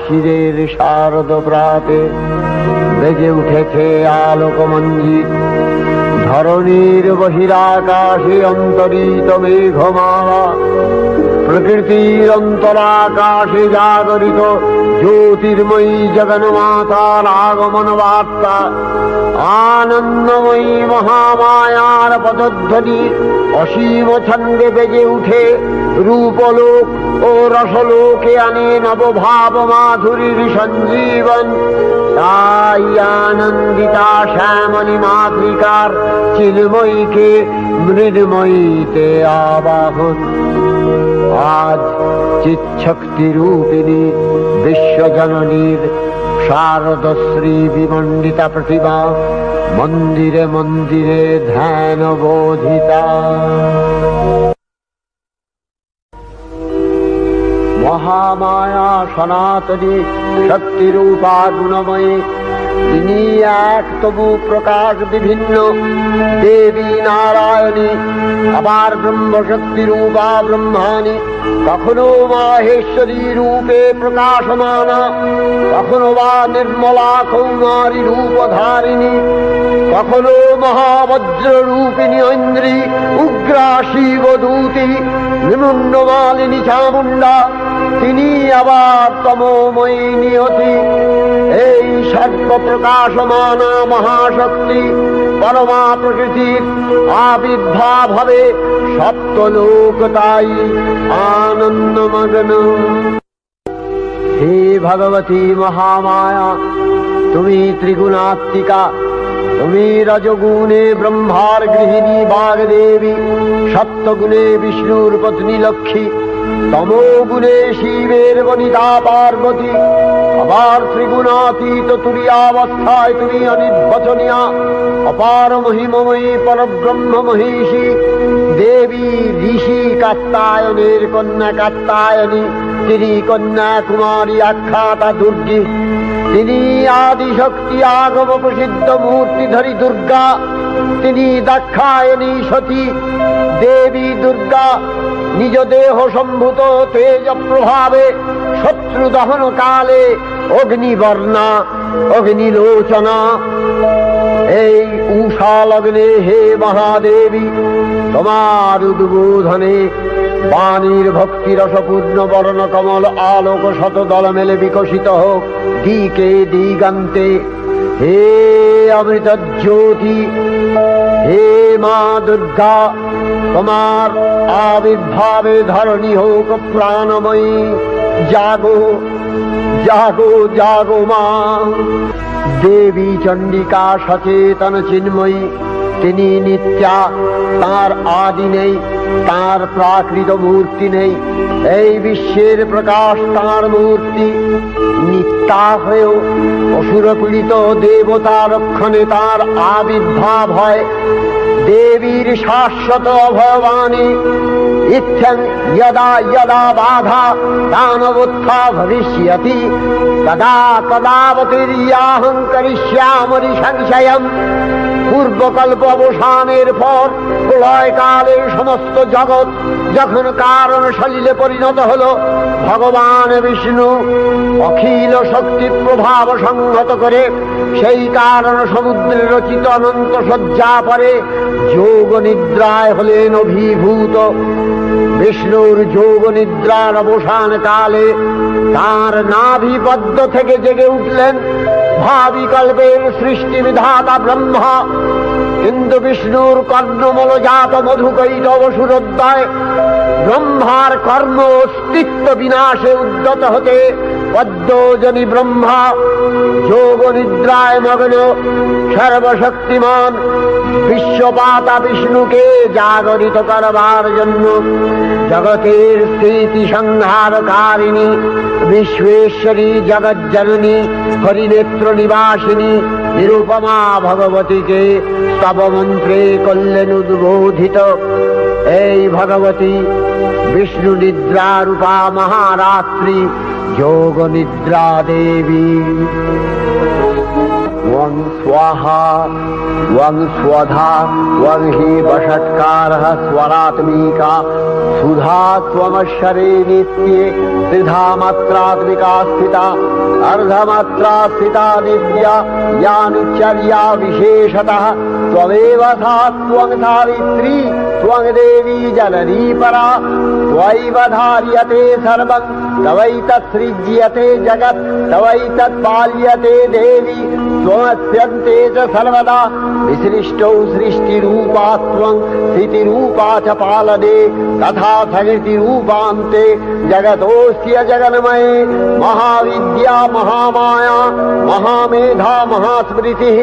আশ্বিরের শারদ প্রাতে বেজে উঠেছে আলোকমঞ্জিত। ধরণীর বহিরাকাশে অন্তরিত মেঘমালা, প্রকৃতির অন্তরাকাশে জাগরিত জ্যোতির্ময়ী জগন্মাতার আগমন বার্তা। আনন্দময়ী মহামায়ার পদধ্বনি অসীম ছন্দে বেজে উঠে রূপলোক ও রসলোকে আনে নবভাব মাধুরীর সঞ্জীবন। তাই আনন্দিতা শ্যামলী মাতৃকার চিন্ময়ীকে মৃন্ময়ীতে আবাহন। আজ চিৎশক্তি রূপিণী বিশ্বজননীর শারদশ্রী বিমণ্ডিতা প্রতিমা মন্দিরে মন্দিরে ধ্যান বোধিতা। মহামায়া সনাতনী শক্তিরূপা গুণময়ী, তিনি এক তবু প্রকাশ বিভিন্ন দেবী নারায়ণী, আবার ব্রহ্মশক্তি রূপা ব্রহ্মাণী, কখনো মাহেশ্বরী রূপে প্রকাশমানা, কখনো বা নির্মলা কৌমারী রূপধারিণী, কখনো মহাবজ্র রূপিণী ঐন্দ্রী, উগ্রা শিবদূতি, নিমুন্নমালিনী চামুণ্ডা, তিনি আবার তমোময়ী নিয়তি। এই সর্বপ্রকাশমানা মহাশক্তি পরমা প্রকৃতির আবির্ভাব হবে সপ্তলোক তাই আনন্দমগ্ন। হে ভগবতী মহামায়া, তুমি ত্রিগুণাত্মিকা, তুমি রজগুণে ব্রহ্মার গৃহিণী বাগদেবী, সপ্তগুণে বিষ্ণুর পত্নী লক্ষ্মী, তমোগুণে শিবের বনিতা পার্বতী, আবার ত্রিগুণাতীত তুরীয়াবস্থায় তুমি অনির্বচনীয়া অপার মহিমময়ী পরব্রহ্ম মহিষী দেবী। ঋষি কাত্যায়নের কন্যা কাত্যায়নী, তিনি কন্যা কুমারী আখ্যাতা দুর্গী, তিনি আদিশক্তি আগম প্রসিদ্ধ মূর্তিধরী দুর্গা, তিনি দাক্ষায়ণী সতী দেবী দুর্গা। নিজ দেহ সম্ভূত তেজ প্রভাবে শত্রু দহন কালে অগ্নিবর্ণা অগ্নিলোচনা। এই উষা লগ্নে হে মহাদেবী, তোমার উদ্বোধনে বাণীর ভক্তি রসপূর্ণ বর্ণ কমল আলোক শতদল মেলে বিকশিত হোক দিকে দিগান্তে। হে অমৃত জ্যোতি, হে মা দুর্গা, তোমার আবির্ভাবে ধরণী হোক প্রাণময়ী। জাগো জাগো জাগো মা। দেবী চণ্ডিকা সচেতন চিন্ময়ী, তিনি নিত্যা, তার আদি নেই, তার প্রাকৃত মূর্তি নেই। এই বিশ্বের প্রকাশ তার মূর্তি। নিত্যা হয়েও অসুর পীড়িত দেবতা রক্ষণে তার আবির্ভাব হয়। দেবীর শাশ্বত অভয়বাণী ইচ্ছন যদা যদা বাধা দানবোত্থা ভবিষ্যতি তদা তদাবতীর্যাহং করিষ্যামি সংশয়ম। পূর্বকল্প অবসানের পর প্রলয়কালে সমস্ত জগৎ যখন কারণ সলিলে পরিণত হল, ভগবান বিষ্ণু অখিল শক্তি প্রভাব সংহত করে সেই কারণ সমুদ্রে রচিত অনন্ত শয্যা পরে যোগ নিদ্রায় হলেন অভিভূত। বিষ্ণুর যোগ নিদ্রার অবসান কালে তার নাভিপদ্ম থেকে জেগে উঠলেন ভাবিকল্পের সৃষ্টি বিধাতা ব্রহ্মা। কিন্তু বিষ্ণুর কর্ণমলজাত মধুকৈটব সুরোদ্দয় ব্রহ্মার কর্ম অস্তিত্ব বিনাশে উদ্যত হতে পদ্মজনী ব্রহ্মা যোগ নিদ্রায় মগ্ন সর্বশক্তিমান বিশ্বপাতা বিষ্ণুকে জাগরিত করবার জন্য জগতের স্থিতি সংহারকারিণী বিশ্বেশ্বরী জগজ্জননী হরিনেত্র নিবাসিনী নিরুপমা ভগবতীকে স্তব মন্ত্রে করলেন উদ্বোধিত। এই ভগবতী বিষ্ণু নিদ্রা রূপা মহারাত্রি যোগ নিদ্রা দেবী। त्वं स्वाहा त्वं स्वधा त्वं हि वषट्कारः स्वरात्मिका सुधा त्वमक्षरे नित्ये त्रिधा मात्रात्मिका स्थिता अर्धमात्रा स्थिता दिव्या यानुचर्या विशेषतः त्वमेव सा त्वं धारित्री त्वं देवी जननी परा त्वैव धार्यते सर्वं तवैतत्सृज्यते जगत् तवैतत्पाल्यते देवी त्वमस्यन्ते च सर्वदा विसृष्टौ सृष्टिरूपा त्वं स्थितिरूपा च पालने तथा प्रकृतिरूपान्ते जगतोऽस्य जगन्मये महाविद्या महामाया महामेधा महास्मृतिः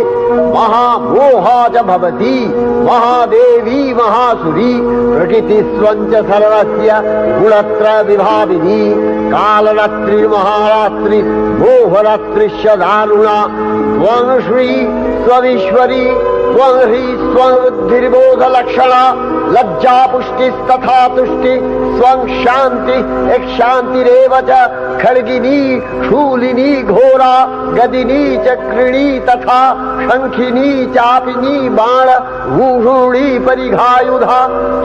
महामोहा च भवति महादेवी महासुरी प्रकृतिस्त्वं च सर्वस्य गुणत्रय विभाविनी कालरात्रिर्महारात्रि मोहरात्रिश्च दारुणा त्वं श्री त्वमीश्वरी त्वं ह्री त्वं बुद्धिर्बोधलक्षणा लज्जा पुष्टिस्तथा तुष्टि स्वं शान्ति एक शान्तिरेव च खड्गिनी शूलिनी घोरा गदिनी चक्रिणी तथा शंखिनी चापिनी बाण भूषुणी परिघायुधा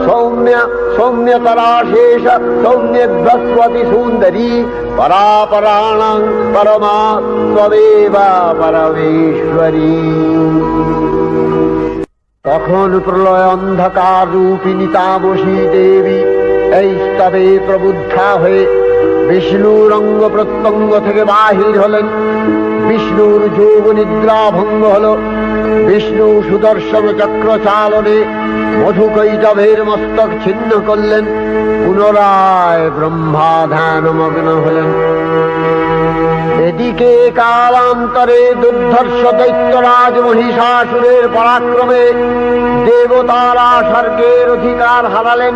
सौम्य सौम्यतराशेष सौम्यध्वस्वति सुन्दरी परापराणां परमा त्वमेव परमेश्वरी। তখন প্রলয় অন্ধকার রূপিণী তামসী দেবী এই স্তবে প্রবুদ্ধা হয়ে বিষ্ণুর অঙ্গ প্রত্যঙ্গ থেকে বাহির হলেন। বিষ্ণুর যোগ নিদ্রা ভঙ্গ হল। বিষ্ণু সুদর্শন চক্র চালনে মধুকৈটভের মস্তক ছিন্ন করলেন। পুনরায় ব্রহ্মা ধ্যানমগ্ন হলেন। এদিকে কালান্তরে দুর্ধর্ষ দৈত্যরাজ মহিষাসুরের পরাক্রমে দেবতারা স্বর্গের অধিকার হারালেন।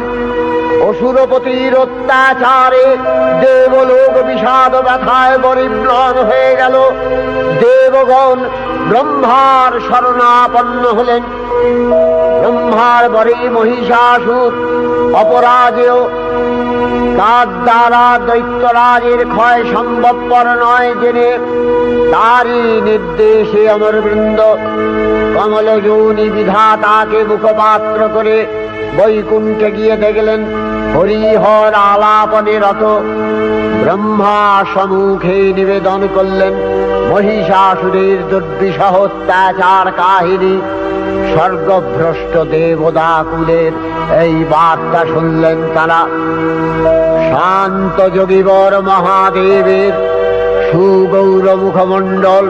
অসুরপতির অত্যাচারে দেবলোক বিষাদ ব্যথায় পরিম্লান হয়ে গেল। দেবগণ ব্রহ্মার শরণাপন্ন হলেন। ব্রহ্মার বরে মহিষাসুর অপরাজেয়। তার দ্বারা দৈত্যরাজের ক্ষয় সম্ভবপর নয় জেনে তারই নির্দেশে অমরবৃন্দ কমলযোনি বিধাতাকে মুখপাত্র করে বৈকুণ্ঠে গিয়ে দেখলেন হরিহর আলাপনে রত। ব্রহ্মা সম্মুখে নিবেদন করলেন মহিষাসুরের দুর্বিষহ অত্যাচার কাহিনী। স্বর্গভ্রষ্ট দেবদাকুলের এই বার্তা শুনলেন তারা। শান্ত যোগীবর মহাদেবের সুগৌর মুখমণ্ডল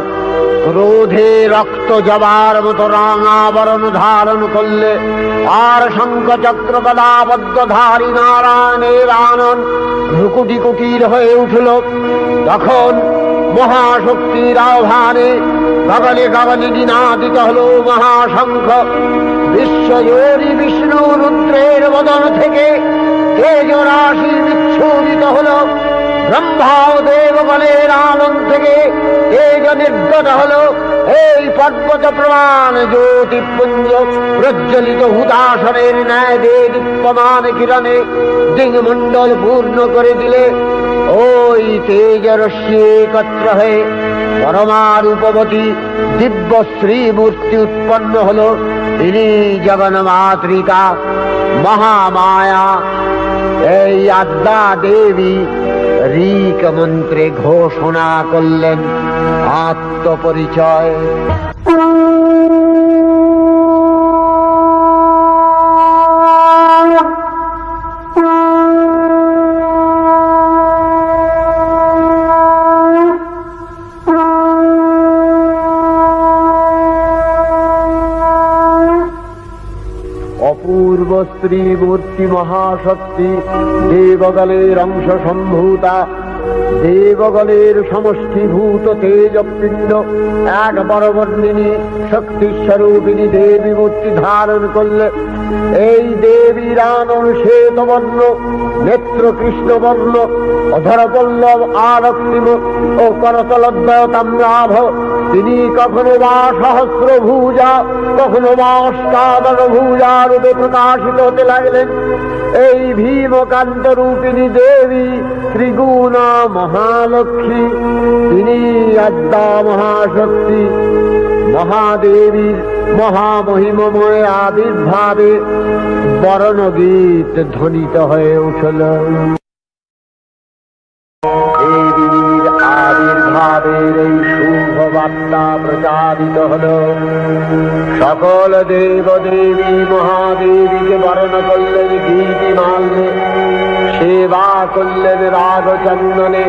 ক্রোধে রক্ত জবার মতো রাঙাবরণ ধারণ করলে আর শঙ্খ চক্র গদাবদ্ধধারী নারায়ণের আনন ভ্রুকুটি কুটির হয়ে উঠল। তখন মহাশক্তির আহ্বানে গগনে গগনে নিনাদিত হল মহাশঙ্খ। বিশ্বজোরি বিষ্ণু রুদ্রের বদন থেকে তেজরাশি বিচ্ছুরিত হল। ব্রহ্মা ও দেবগণের আনন থেকে তেজ নির্গত হল। এই পর্বত প্রমাণ জ্যোতিপুঞ্জ প্রজ্বলিত হুতাসনের ন্যায় দীপ্যমান কিরণে দিংমণ্ডল পূর্ণ করে দিলে ওই তেজরশ্মি একত্র হয়ে পরমারূপবতী দিব্য শ্রী মূর্তি উৎপন্ন হল। তিনি জগন্মাতৃকা মহামায়া। এই আদ্যা দেবী ঋক মন্ত্রে ঘোষণা করলেন আত্মপরিচয়। অপূর্ব স্ত্রী মূর্তি মহাশক্তি দেবগণের অংশ সম্ভূতা। দেবগণের সমষ্টিভূত তেজপিণ্ড এক বরবর্ণিনী শক্তিস্বরূপিণী দেবী মূর্তি ধারণ করলে। এই দেবীর আনন শ্বেতবর্ণ, নেত্র কৃষ্ণবর্ণ, অধরপল্লব আরক্তিম ও করতলদ্বয় তাম্রাভ। তিনি কখনো বা সহস্র ভুজা কখনো বা অষ্টাদশ ভুজা রূপে প্রকাশিত হতে লাগলেন। এই ভীমকান্ত রূপিণী দেবী ত্রিগুণা মহালক্ষ্মী। তিনি আদ্যা মহাশক্তি মহাদেবীর মহামহিমময় আবির্ভাবে বরণগীত ধ্বনিত হয়ে উঠল। দেবীর আবির্ভাবের এই শুভ বার্তা প্রচারিত হল। সকল দেব দেবী মহাদেবীকে বরণ করলেন গীতিমাল্যে, সেবা করলেন রাগচন্দনে।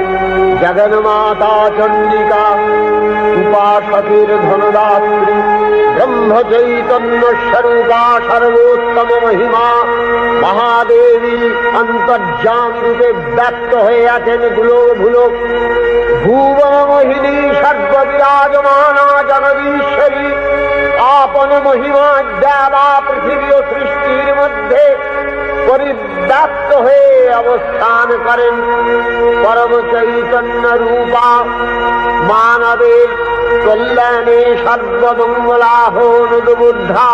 জগন্মাতা চণ্ডিকা, উপাসকের ধনদাত্রী, ব্রহ্ম চৈতন্য স্বরূপা, সর্বোত্তম মহিমা মহাদেবী অন্তর্যামী রূপে ব্যক্ত হয়ে আছেন গুলোভুলোক। ভুবন মোহিনী সর্ববিরাজমানা জগদীশ্বরী আপন মহিমা দেবা পৃথিবী ও সৃষ্টির মধ্যে পরিব্যাপ্ত হয়ে অবস্থান করেন। পরম চৈতন্য রূপা মানবের কল্যাণে সর্বমঙ্গলাহনুদ্বুদ্ধা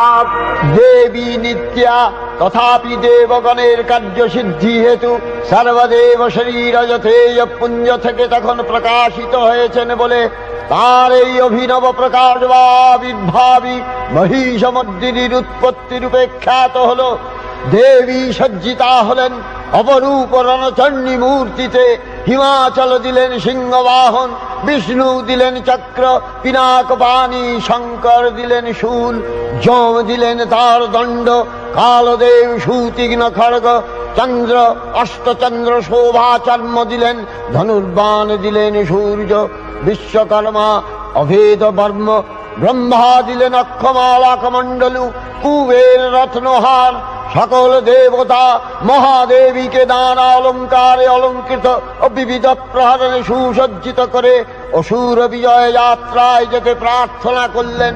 দেবী নিত্যা। তথাপি দেবগণের কার্যসিদ্ধি হেতু সর্বদেব শরীর যথেয় পুঞ্জ থেকে তখন প্রকাশিত হয়েছেন বলে তার এই অভিনব প্রকাশ বা আবির্ভাবী মহিষমর্দিনীর উৎপত্তি রূপে খ্যাত হল। দেবী সজ্জিতা হলেন অপরূপ রণচণ্ডী মূর্তিতে। হিমাচল দিলেন সিংহবাহন, বিষ্ণু দিলেন চক্র, পিনাক পানি, শঙ্কর দিলেন শূল, যম দিলেন তার দণ্ড, কালদেব সুতীক্ষ্ণ খড়গ, চন্দ্র অষ্টচন্দ্র শোভা চর্ম দিলেন, ধনুর্বাণ দিলেন সূর্য, বিশ্বকর্মা অভেদ বর্ম, ব্রহ্মা দিলেন অক্ষমালা কমণ্ডলু, কুবের রত্নহার। সকল দেবতা মহাদেবীকে নানা অলঙ্কারে অলঙ্কৃত ও বিবিধ প্রহরণে সুসজ্জিত করে অসুর বিজয় যাত্রায় যেতে প্রার্থনা করলেন।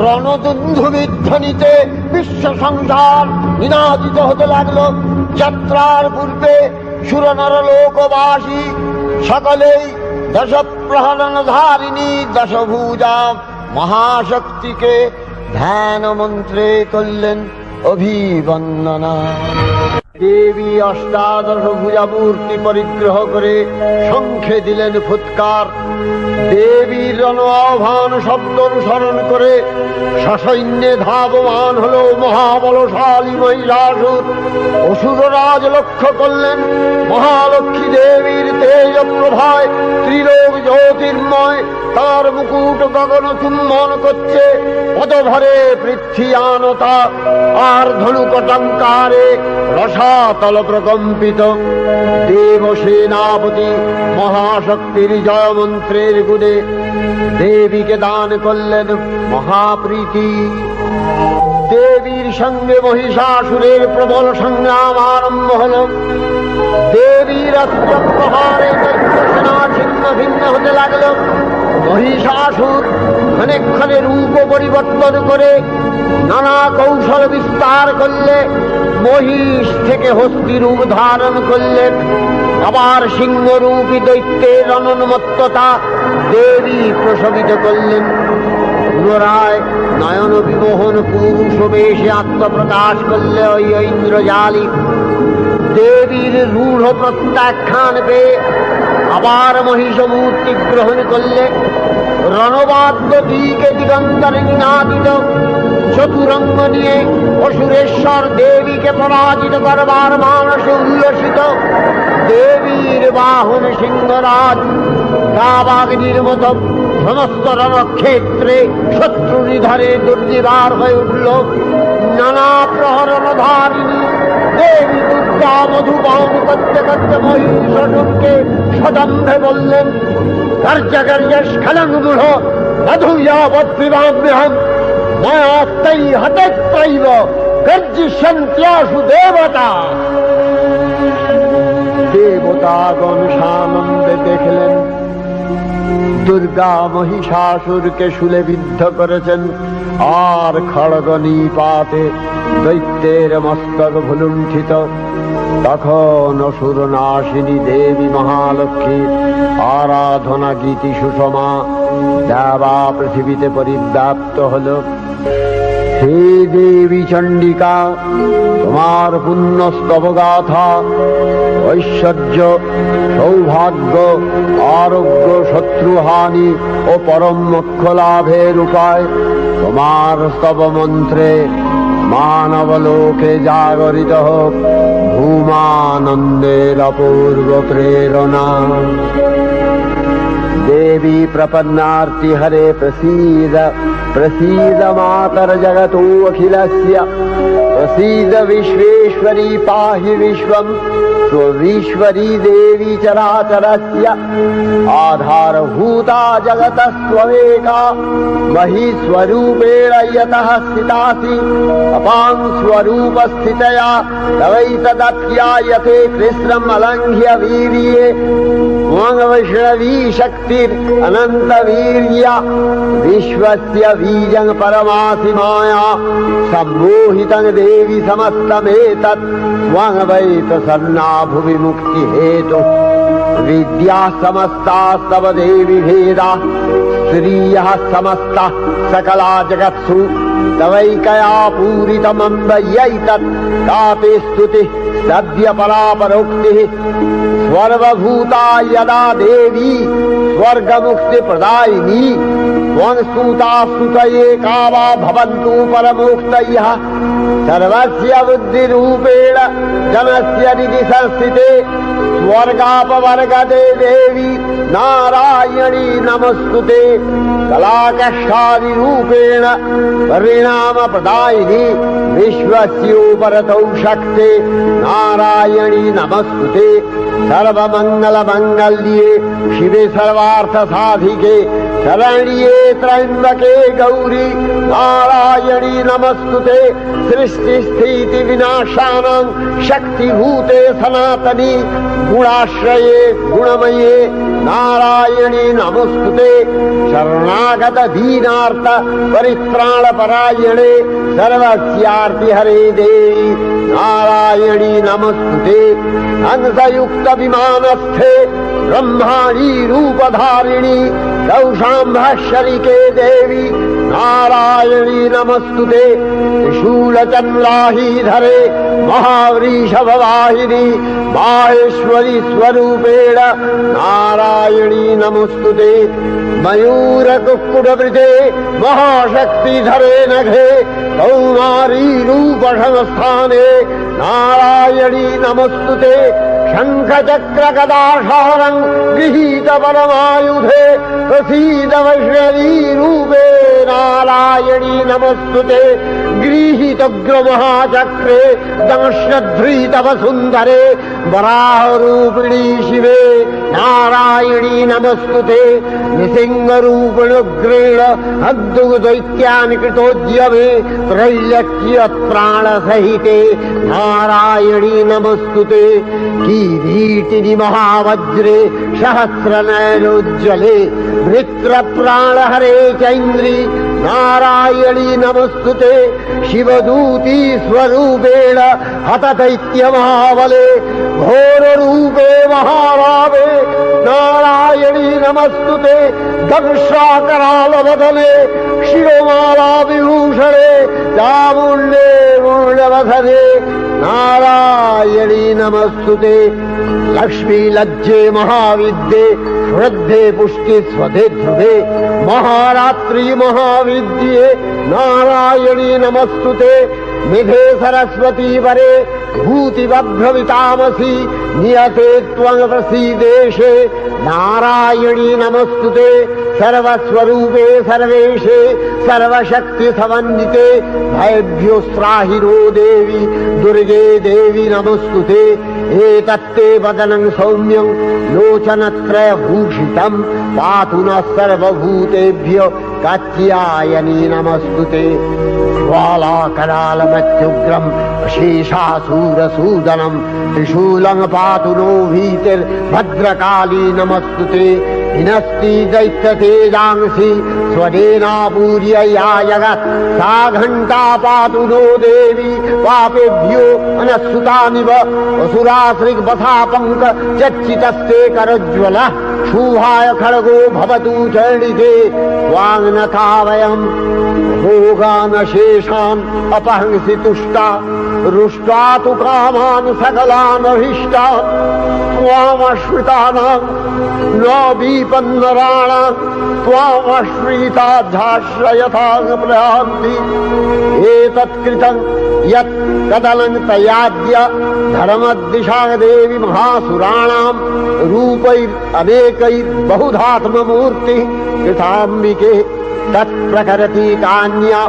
রণদুন্ধুবিধ্বনিতে বিশ্ব সংসার নিনাদিত হতে লাগল। যাত্রার পূর্বে সুরনর লোকবাসী সকলেই দশ প্রহরণ ধারিণী দশভুজা মহাশক্তিকে ধ্যান মন্ত্রে করলেন অভিবন্দনা। দেবী অষ্টাদশ ভুজা মূর্তি পরিগ্রহ করে শঙ্খে দিলেন ফুৎকার। দেবীর রণ আহ্বান শব্দ অনুসরণ করে সসৈন্যে ধাবমান হল মহাবলশালী মহিষাসুর। অসুররাজ লক্ষ্য করলেন মহালক্ষ্মী দেবীর তেজ প্রভায় ত্রিলোক জ্যোতির্ময়, তার মুকুট গগন চুম্বন করছে। পদভরে পৃথ্বীয়ানতা আর ধনুকটঙ্কারে রসাতল প্রকম্পিত। দেবসেনাপতি মহাশক্তির জয়মন্ত্রের গুণে দেবীকে দান করলেন মহাপ্রীতি। দেবীর সঙ্গে মহিষাসুরের প্রবল সংগ্রাম আরম্ভ হল। দেবীর অস্ত্র প্রহারে দৈত্যসেনা ছিন্ন ভিন্ন হতে লাগল। মহিষাসুর ক্ষণে রূপ পরিবর্তন করে নানা কৌশল বিস্তার করলে মহিষ থেকে হস্তি রূপ ধারণ করলেন। আবার সিংহরূপী দৈত্যের অনন্মত্ততা দেবী প্রশমিত করলেন। পুনরায় নয়ন বিমোহন পুরুষ বেশে আত্মপ্রকাশ করলে ওই ইন্দ্রজালী। দেবীর রূঢ় প্রত্যাখ্যান পেয়ে আবার মহিষ মূর্তি গ্রহণ করলে। রণবাদ্য দিকে দিগন্তরে নিনাদিত চতুরঙ্গ নিয়ে অসুরেশ্বর দেবীকে পরাজিত করবার মানসে উল্লসিত। দেবীর বাহন সিংহরাজ কাবাগ্নির মতো সমস্ত রণক্ষেত্রে শত্রু নিধনে দুর্নিবার হয়ে উঠল। নানা প্রহরণ ধারিণী দেবী দুর্গা মধুপান করতে করতে মহিষাসুরকে সদম্ভে বললেন, কার্যকার্য স্খলনমূঢ় মধুয়াবদ্বিবাম্যহম মায়াত্তৈ হতত্রৈব গর্জিষ্যন্ত্যাসু দেবতা। দেবতাগণ সানন্দে দেখলেন দুর্গা মহিষাসুরকে শূলে বিদ্ধ করেছেন, আর খড়গ নিপাতে দৈত্যের মস্তক ভুলুণ্ঠিত। তখন অসুর নাশিনী দেবী মহালক্ষ্মীর আরাধনা গীতি সুষমা দেবা পৃথিবীতে পরিব্যাপ্ত হল। हे देवी चंडिका, तुम्हार पुण्य स्तव गाथा ऐश्वर्य सौभाग्य आरोग्य शत्रुहानि और परम मोक्ष लाभेर उपाय तुम्हार स्तव मंत्रे मानव लोके जागरित होक भूमानंदेर अपूर्व प्रेरणा। देवी प्रपन्नार्ति हरे प्रसीद प्रसीद मातर जगतो अखिलस्य प्रसीद विश्वेश्वरी पाहि विश्वम् स्वविश्वरी देवी चराचरस्य आधारभूता जगतस्त्वमेका महीस्वरूपेण यतः स्थितासि अपां स्वरूपस्थितया तवैतदप्यायते कृष्णम् अलङ्घ्य वीर्ये वैष्णवी शक्तिरनंत वीर्या विश्वस्य बीजं परमासि माया सम्मोहितं देवी समस्तमेतत् त्वं वै प्रसन्ना भुवि मुक्ति हेतु विद्या समस्तास्तव देवी भेदा श्रियः समस्ता सकला जगत्सु तवैकया पूरितमम्बयैतत् कापि स्तुतिः सद्य परापरोक्तिः सर्वभूता यदा देवी स्वर्गमुक्ति प्रदायिनी त्वं स्तुता स्तुतये का वा भवन्तु परमोक्तयः सर्वस्य बुद्धिरूपेण जनस्य हृदि संस्थिते स्वर्गापवर्गते देवी नारायणी नमस्तुते कलाकष्टादिरूपेण परिणाम प्रदायिनी विश्वस्योपरतौ शक्ते नारायणी नमस्तुते सर्वमंगल मंगल्ये शिवे सर्वार्थ साधिके शरण्ये त्र्यंबके गौरी नारायणी नमस्तुते सृष्टि स्थिति विनाशानां शक्तिभूते सनातनी गुणाश्रये गुणमये नारायणी नमस्तुते शरणागत दीनार्थ परित्राण परायणे सर्वस्यार्ति हरे देवी नारायणी नमस्तुते अंशयुक्त विमानस्थे ब्रह्माणी रूपधारिणी कौशाम्भशरिके देवी नारायणी नमस्तुते शूलचन्द्राहीधरे महावृषभवाहिनी माहेश्वरी स्वरूपेण नारायणी नमस्तुते मयूरकुक्कुटवृते महाशक्तिधरे नघे कौमारी रूपसंस्थाने नारायणी नमस्तुते शंखचक्र गदाधारं गृहीत परमायुधे प्रसीद वैष्णवी रूपे नारायणी नमस्तुते गृहीतोग्रमहाचक्रे दंश्यध्री तव सुंदरे वराहरूपिणी शिवे नारायणी नमस्तुते निसिंहरूपिणुग्रेण अद्भुतदैत्यानि कृतोद्यमे त्रैलक्ष्य प्राणसहिते नारायणी नमस्तुते किरीटिनि महावज्रे सहस्रनयनोज्ज्वले वृत्रप्राणहरे चैन्द्री नारायणी नमस्तुते शिवदूती स्वरूपेण हतदैत्यमहाबले घोररूपे महारावे नारायणी नमस्तुते दंशाकरालवदने शिरोमाला विभूषणे चामुण्डे मूलवसने नारायणी नमस्तुते लक्ष्मी लज्जे महाविद्ये श्रद्धे पुष्टि स्वधे ध्रुवे महारात्रि महाविद्ये नारायणी नमस्तुते निधे सरस्वती वरे भूतिवभ्रवितामसि नियते त्वं प्रसीदेशे नारायणी नमस्तुते सर्वस्वरूपे सर्वेशे सर्वशक्ति समन्विते भयभ्योस्त्राहिनो देवी दुर्गे देवी नमस्तुते एतत्ते वदनं सौम्यं लोचनत्रयभूषितं पातु नः सर्वभूतेभ्यो कात्यायनी नमस्तुते ज्वालाकरालमत्युग्रं शेषासूरसूदनं त्रिशूलं पातु नो भीतिर्भद्रकाली नमस्तुते हिनस्ति दैत्यतेजांसि स्वदेनापूर्य या जगत् सा घण्टा पातु नो देवी पापेभ्यो अनस्सुतानिव असुराश्रिग्वथा पङ्क चच्चितस्ते करज्ज्वलः शुभाय खड्गो भवतु चरणिते त्वां नथा वयं भोगान् शेषान् अपहंसि तुष्टा रुष्ट्वा तु कामान् सकलान् अभीष्टान् त्वामश्रितानां न विपन्नराणां त्वामश्रिताध्याश्रयतां प्रयान्ति एतत्कृतं यत् कदलं तयाद्य धर्मद्दिशा देवी महासुराणां रूपैरनेकैर्बहुधात्ममूर्तिः कृताम्बिके तत्प्रकरति कान्या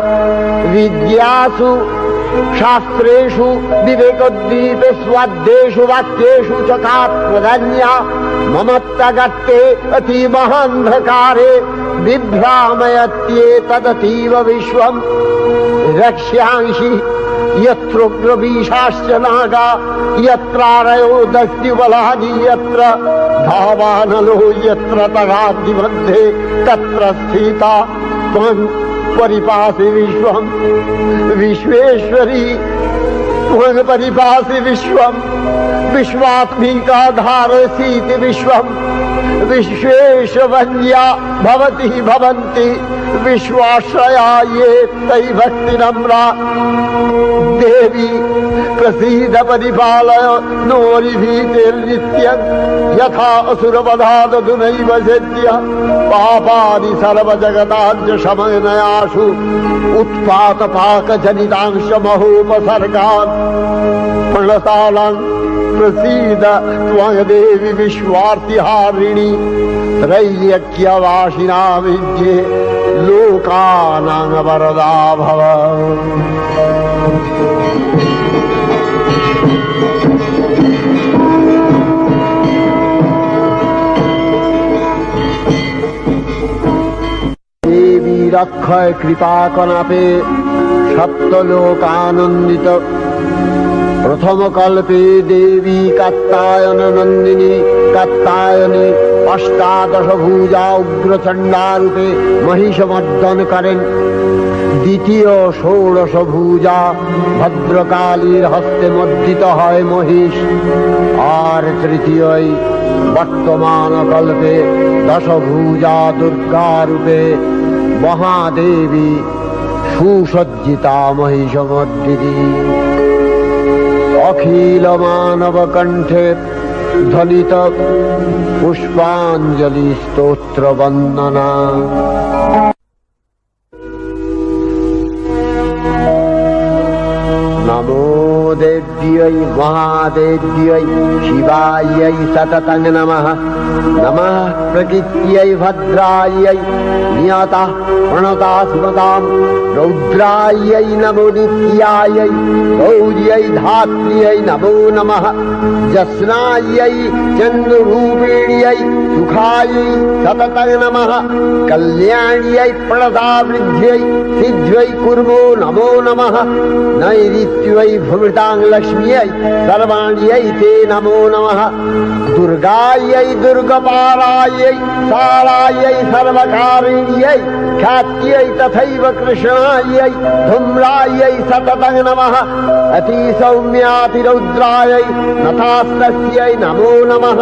विद्यासु शास्त्रेषु विवेकोद्दीपे स्वाद्येषु वाक्येषु च का त्वदन्या ममत्तगत्ते अतिमहान्धकारे बिभ्रामयत्येतदतीव विश्वम् रक्ष्यांसि यत्रोग्रवीशाश्च नागा यत्रारयो दस्युबलानि यत्र धावानलो यत्र तगाग्निमध्ये तत्र स्थिता त्वं परिपासि विश्वम् विश्वेश्वरी त्वं परिपासि विश्वम् विश्वात्मिका धारसीति विश्वम् विश्वेशवन्या भवति भवन्ति विश्वाश्रया ये तै भक्तिनम्रा देवी प्रसीद परिपालय नोरिभीतिर्नित्यं यथा असुरवधादधुनैव सेद्य पापानि सर्वजगताञ्च शमनयाशु उत्पातपाकजनितांश महोपसर्गान् प्रणतालां प्रसीद त्वं देवी विश्वार्तिहारिणी त्रैलोक्यवासिना विद्ये लोकानां वरदा भव। देवी रक्षय कृपा कनापे सप्तलोकानंदित प्रथम कल्पे देवी कात्यायन नंदिनी कात्यायनी अष्टादश भुजा उग्रचंडा रूपे महिषमर्दन करें द्वितीय षोडश भुजा भद्रकालीर हस्ते मर्दित है महिष और तृतीय वर्तमान कल्पे दश भुजा दुर्गा रूपे महादेवी सुसज्जिता महिषमर्दिनी अखिल मानव कंठे ध्वनित पुष्पांजलि स्तोत्र वंदना। नमो देव्यै महादेव्यै शिवायै सततं नमः। नमः प्रकृत्यै भद्रायै नियता प्रणता स्मतां रौद्रायै नमो नित्यायै गौर्यै धात्र्यै नमो नमः। जस्नायै चन्द्ररूपिण्यै सुखायै सततं नमः। कल्याण्यै प्रणतावृद्ध्यै सिद्ध्यै कुर्मो नमो नमः। नैऋत्यै भृतां लक्ष्म्यै सर्वाण्यै ते नमो नमः। दुर्गायै दुर्गपारायै सारायै सर्वकारिण्यै ख्यात्यै तथैव कृष्णायै धूम्रायै सततं नमः। अतिसौम्यातिरौद्रायै नतास्तस्यै नमो नमः।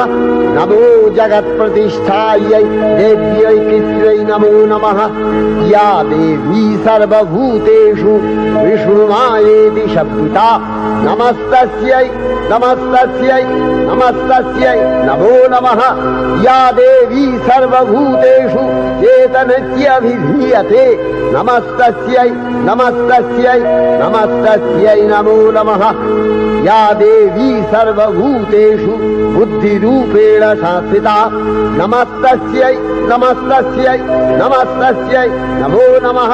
नमो जगत्प्रतिष्ठायै देव्यै कृत्यै नमो नमः। या देवी सर्वभूतेषु विष्णुमायेति शब्दिता नमस्तस्यै नमस्तस्यै नमस्तस्यै नमो नमः। या देवी सर्वभूतेषु चेतनत्यभिधीयते नमस्तस्यै नमस्तस्यै नमस्तस्यै नमो नमः। या देवी सर्वभूतेषु बुद्धिरूपेण संस्थिता नमस्तस्यै नमस्तस्यै नमस्तस्यै नमो नमः।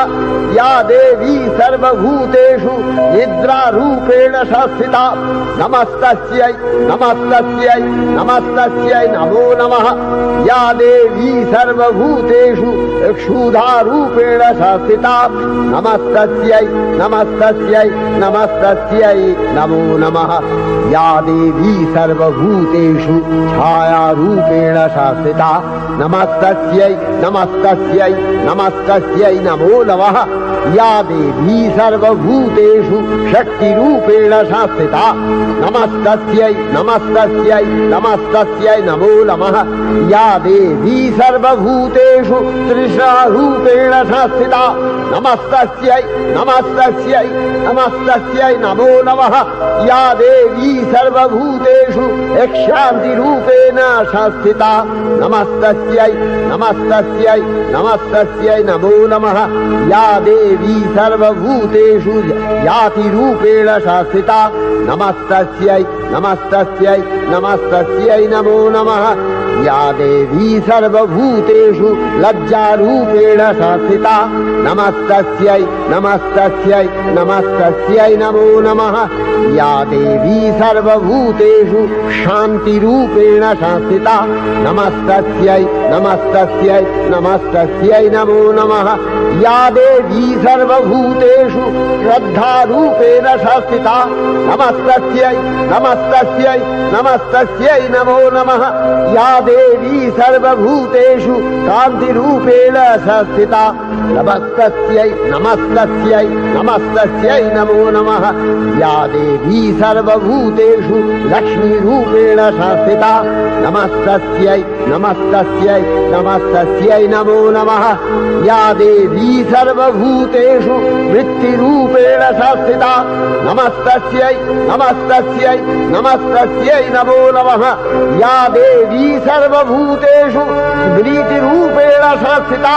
या देवी सर्वभूतेषु निद्रारूपेण संस्थिता नमस्तस्यै नमस्तस्यै नमस्तस्यै नमो नमः। या देवी सर्वभूतेषु क्षुधारूपेण संस्थिता शास्त्रिता नमस्तस्यै नमस्तस्यै नमस्तस्यै नमो नमः या देवी सर्वभूतेषु छायारूपेण शास्त्रिता नमस्तस्यै नमस्तस्यै नमस्तस्यै नमो नमः या देवी सर्वभूतेषु शक्तिरूपेण शास्त्रिता नमस्तस्यै नमस्तस्यै नमस्तस्यै नमो नमः या देवी सर्वभूतेषु तृष्णारूपेण शास्त्रिता नमस्तस्यै नमस्तस्यै नमस्तस्यै नमो नमः या देवी सर्वभूतेषु यक्षान्तिरूपेण शास्त्रिता नमस्तस्यै नमस्तस्यै नमस्तस्यै नमो नमः या देवी सर्वभूतेषु यातिरूपेण शास्त्रिता नमस्तस्यै नमस्तस्यै नमस्तस्यै नमो नमः या देवी सर्वभूतेषु लज्जारूपेण शास्त्रिता नमस्तस्यै नमस्तस्यै नमस्तस्यै नमो नमः या देवी सर्वभूतेषु शान्तिरूपेण शास्त्रिता नमस्तस्यै नमस्तस्यै नमस्तस्यै नमो नमः या देवी सर्वभूतेषु श्रद्धारूपेण शास्त्रिता नमस्तस्यै नमस्तस्यै नमस्तस्यै नमो नमः या देवी सर्वभूतेषु कान्तिरूपेण शास्त्रिता नमस्तस्यै नमस्तस्यै नमस्तस्यै नमो नमः या देवी सर्वभूतेषु लक्ष्मीरूपेण शास्त्रिता नमस्तस्यै नमस्तस्यै नमस्तस्यै नमो नमः या देवी सर्वभूतेषु वृत्तिरूपेण शास्त्रिता नमस्तस्यै नमस्तस्यै नमस्तस्यै नमो नमः या देवी सर्वभूतेषु स्मृतिरूपेण शास्त्रिता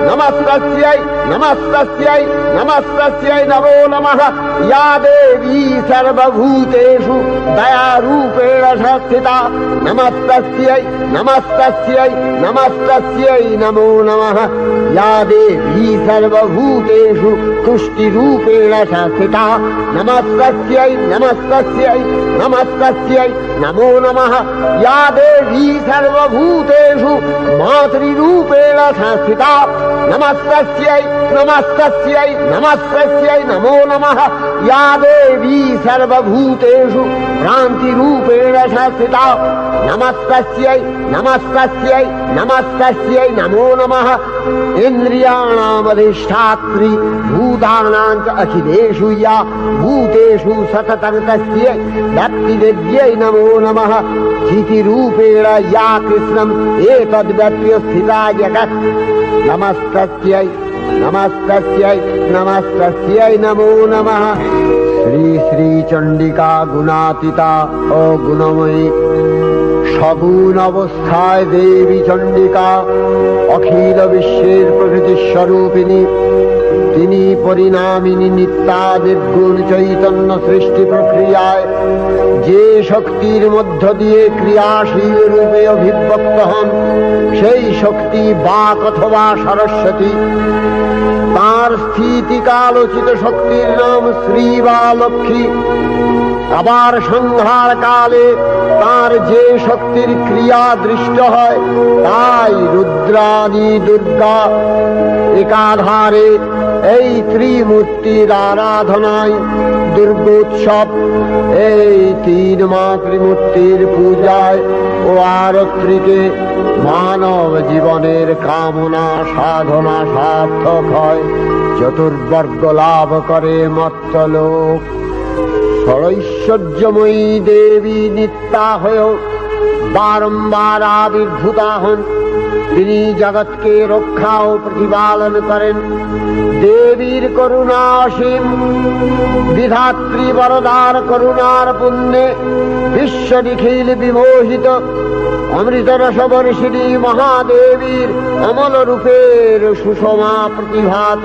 नमस्तस्यै नमस्तस्यै नमस्तस्यै नमो नमः या देवी सर्वभूतेषु दयारूपेण शास्त्रिता नमस्तस्यै नमस्तस्यै नमस्तस्यै नमो नमः या देवी सर्वभूतेषु तुष्टिरूपेण शास्त्रिता नमस्तस्यै नमस्तस्यै नमस्तस्यै नमो नमः या देवी सर्वभूतेषु मातृरूपेण शास्त्रिता नमस्तस्यै नमस्तस्यै नमस्तस्यै नमो नमः या देवी सर्वभूतेषु भ्रान्तिरूपेण शास्त्रिता नमस्तस्यै नमस्तस्यै नमस्तस्यै नमो नमः इन्द्रियाणामधिष्ठात्री भूतानां च अखिलेषु या भूतेषु सततं तस्यै भक्तिविद्यै नमो नमः चितिरूपेण या कृष्णम् एतद्व्यप्य स्थिता जगत् नमस्तस्यै नमस्तस्यै नमस्तस्यै नमो नमः श्री श्री चंडिका गुणातीता अगुणमयी सगुण अवस्थाय देवी चंडिका अखिल विश्वेर प्रकृति स्वरूपिणी তিনি পরিণামিনী নিত্যা নির্গুণ চৈতন্য সৃষ্টি প্রক্রিয়ায় যে শক্তির মধ্য দিয়ে ক্রিয়াশীল রূপে অভিব্যক্ত হন সেই শক্তি বাক অথবা সরস্বতী তার স্থিতিকালোচিত শক্তির নাম শ্রী বা লক্ষ্মী আবার সংহার কালে তার যে শক্তির ক্রিয়া দৃষ্ট হয় তাই রুদ্রাদি দুর্গা একাধারে এই ত্রিমূর্তির আরাধনায় দুর্গোৎসব এই তিন মাতৃমূর্তির পূজায় ও আরত্রিকে মানব জীবনের কামনা সাধনা সার্থক হয় চতুর্বর্গ লাভ করে মর্ত্যলোক ষড়ৈশ্বর্যময়ী দেবী নিত্যা হয়েও বারম্বার আবির্ভূতা হন তিনি জগৎকে রক্ষা ও প্রতিপালন করেন দেবীর করুণা অসীম বিধাত্রী বরদার করুণার পুণ্যে বিশ্ব নিখিল বিমোহিত অমৃত রসবর্ষিণী মহাদেবীর অমল রূপের সুষমা প্রতিভাত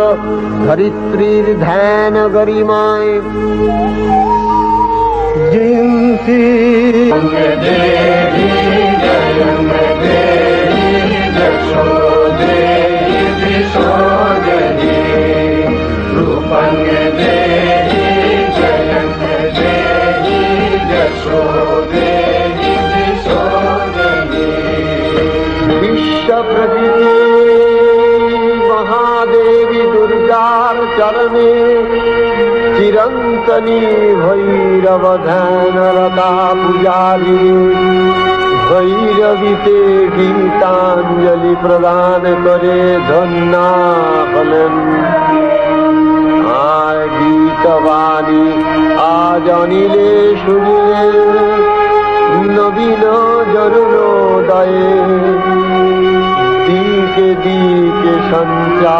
ধরিত্রীর ধ্যান গরিমায় জিন্সি विश्व प्रकृति महादेवी दुर्गा নূতনী ভৈরব ধ্যানরতা পূজারী ভৈরবীতে গীতাঞ্জলি প্রদান করে ধন্যা হলেন। আর গীতবাণী আজ অনিলে শুনিলে নবীন জরুণোদয়ে দিকে দিকে সঞ্চারিত।